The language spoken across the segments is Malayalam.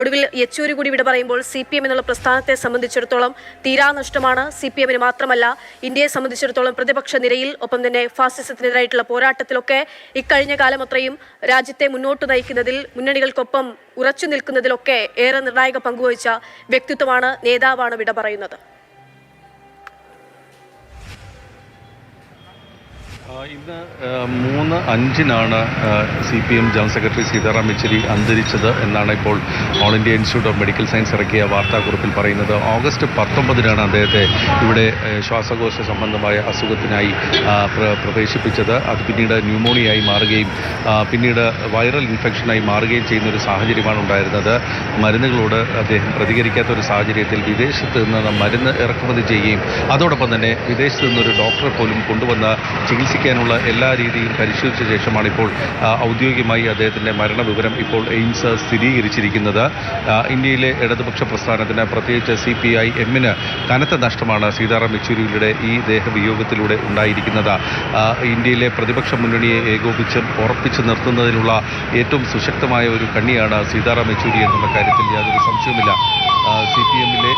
ഒടുവിൽ യെച്ചൂരി കൂടി വിട പറയുമ്പോൾ CPM എന്നുള്ള പ്രസ്ഥാനത്തെ സംബന്ധിച്ചിടത്തോളം തീരാനഷ്ടമാണ്. CPM-ന് മാത്രമല്ല, ഇന്ത്യയെ സംബന്ധിച്ചിടത്തോളം പ്രതിപക്ഷ നിരയിൽ ഒപ്പം തന്നെ ഫാസിസത്തിനെതിരായിട്ടുള്ള പോരാട്ടത്തിലൊക്കെ ഇക്കഴിഞ്ഞ കാലം അത്രയും രാജ്യത്തെ മുന്നോട്ട് നയിക്കുന്നതിൽ, മുന്നണികൾക്കൊപ്പം ഉറച്ചു നിൽക്കുന്നതിലൊക്കെ ഏറെ നിർണായക പങ്കുവഹിച്ച വ്യക്തിത്വമാണ്, നേതാവാണ് വിട പറയുന്നത്. ഇന്ന് 3-5-നാണ് CPM general secretary Sitaram Yechury അന്തരിച്ചത് എന്നാണ് ഇപ്പോൾ all India institute of medical science ഇറക്കിയ വാർത്താക്കുറിപ്പിൽ പറയുന്നത്. ഓഗസ്റ്റ് 19-നാണ് അദ്ദേഹത്തെ ഇവിടെ ശ്വാസകോശ സംബന്ധമായ അസുഖത്തിനായി പ്രവേശിപ്പിച്ചത്. അത് പിന്നീട് ന്യൂമോണിയായി മാറുകയും പിന്നീട് വൈറൽ ഇൻഫെക്ഷനായി മാറുകയും ചെയ്യുന്ന ഒരു സാഹചര്യമാണ് ഉണ്ടായിരുന്നത്. മരുന്നുകളോട് അദ്ദേഹം പ്രതികരിക്കാത്ത ഒരു സാഹചര്യത്തിൽ വിദേശത്ത് നിന്ന് മരുന്ന് ഇറക്കുമതി ചെയ്യുകയും അതോടൊപ്പം തന്നെ വിദേശത്ത് നിന്നൊരു ഡോക്ടറെ പോലും കൊണ്ടുവന്ന് ചികിത്സിക്കാനുള്ള എല്ലാ രീതിയും പരിശോധിച്ച ശേഷമാണ് ഇപ്പോൾ ഔദ്യോഗികമായി അദ്ദേഹത്തിൻ്റെ മരണവിവരം ഇപ്പോൾ എയിംസ് സ്ഥിരീകരിച്ചിരിക്കുന്നത്. ഇന്ത്യയിലെ ഇടതുപക്ഷ പ്രസ്ഥാനത്തിന്, പ്രത്യേകിച്ച് CPIM-ന് കനത്ത നഷ്ടമാണ് സീതാറാം യെച്ചൂരിയുടെ ഈ ദേഹവിയോഗത്തിലൂടെ ഉണ്ടായിരിക്കുന്നത്. ഇന്ത്യയിലെ പ്രതിപക്ഷ മുന്നണിയെ ഏകോപിച്ച് ഉറപ്പിച്ച് നിർത്തുന്നതിനുള്ള ഏറ്റവും സുശക്തമായ ഒരു കണ്ണിയാണ് സീതാറാം യെച്ചൂരി എന്നുള്ള കാര്യത്തിൽ യാതൊരു സംശയവുമില്ല. CPM-ലെ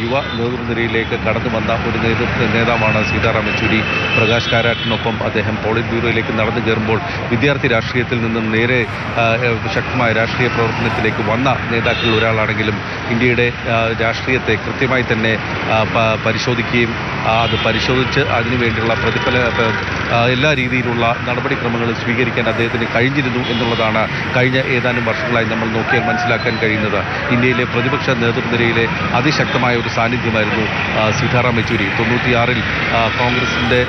യുവ നേതൃനിരയിലേക്ക് കടന്നു വന്ന ഒരു നേതാവാണ് സീതാറാം യെച്ചൂരി. പ്രകാശ് കാരാട്ടിനൊപ്പം അദ്ദേഹം പോളിറ്റ് ബ്യൂറോയിലേക്ക് നടന്നു കയറുമ്പോൾ വിദ്യാർത്ഥി രാഷ്ട്രീയത്തിൽ നിന്നും നേരെ ശക്തമായ രാഷ്ട്രീയ പ്രവർത്തനത്തിലേക്ക് വന്ന നേതാക്കളിൽ ഒരാളാണെങ്കിലും ഇന്ത്യയുടെ രാഷ്ട്രീയത്തെ കൃത്യമായി തന്നെ പരിശോധിക്കുകയും അത് പരിശോധിച്ച് അതിനുവേണ്ടിയുള്ള എല്ലാ രീതിയിലുള്ള നടപടിക്രമങ്ങളും സ്വീകരിക്കാൻ അദ്ദേഹത്തിന് കഴിഞ്ഞിരുന്നു എന്നുള്ളതാണ് കഴിഞ്ഞ ഏതാനും വർഷങ്ങളായി നമ്മൾ നോക്കിയാൽ മനസ്സിലാക്കാൻ കഴിയുന്നത്. ഇന്ത്യയിലെ പ്രതിപക്ഷ നേതൃനിരയിലെ അതിശക്തമായ ഒരു സാന്നിധ്യമായിരുന്നു സീതാറാം യെച്ചൂരി. 96-ൽ കോൺഗ്രസിൻ്റെ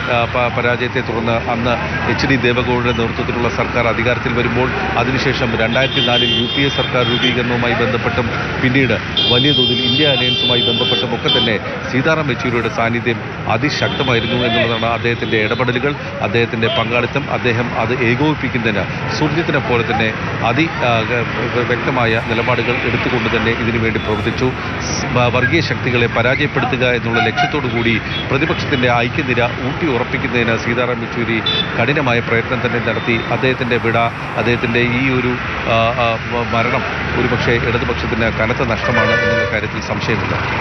പരാജയത്തെ തുടർന്ന് അന്ന് HD ദേവഗൌഡയുടെ നേതൃത്വത്തിലുള്ള സർക്കാർ അധികാരത്തിൽ വരുമ്പോൾ അതിനുശേഷം 2004-ൽ UPA സർക്കാർ രൂപീകരണവുമായി ബന്ധപ്പെട്ടും പിന്നീട് വലിയ തോതിൽ ഇന്ത്യ അലയൻസുമായി ബന്ധപ്പെട്ടും ഒക്കെ തന്നെ സീതാറാം യെച്ചൂരിയുടെ സാന്നിധ്യം അതിശക്തമായിരുന്നു എന്നുള്ളതാണ്. അദ്ദേഹത്തിൻ്റെ ഇടപെടലുകൾ, അദ്ദേഹത്തിൻ്റെ പങ്കാളിത്തം, അദ്ദേഹം അത് ഏകോപിപ്പിക്കുന്നതിന് സൂര്യത്തിനെ പോലെ തന്നെ വ്യക്തമായ നിലപാടുകൾ എടുത്തുകൊണ്ട് തന്നെ ഇതിനുവേണ്ടി പ്രവർത്തിച്ചു. വർഗീയ ശക്തികളെ പരാജയപ്പെടുത്തുക എന്നുള്ള ലക്ഷ്യത്തോടു കൂടി പ്രതിപക്ഷത്തിൻ്റെ ഐക്യനിര ഊട്ടി ഉറപ്പിക്കുന്നതിന് സീതാറാം യെച്ചൂരി കഠിനമായ പ്രയത്നം തന്നെ നടത്തി. അദ്ദേഹത്തിൻ്റെ വിട, അദ്ദേഹത്തിൻ്റെ ഈ ഒരു മരണം ഒരുപക്ഷെ ഇടതുപക്ഷത്തിന് കനത്ത നഷ്ടമാണ് എന്നുള്ള കാര്യത്തിൽ സംശയമില്ല.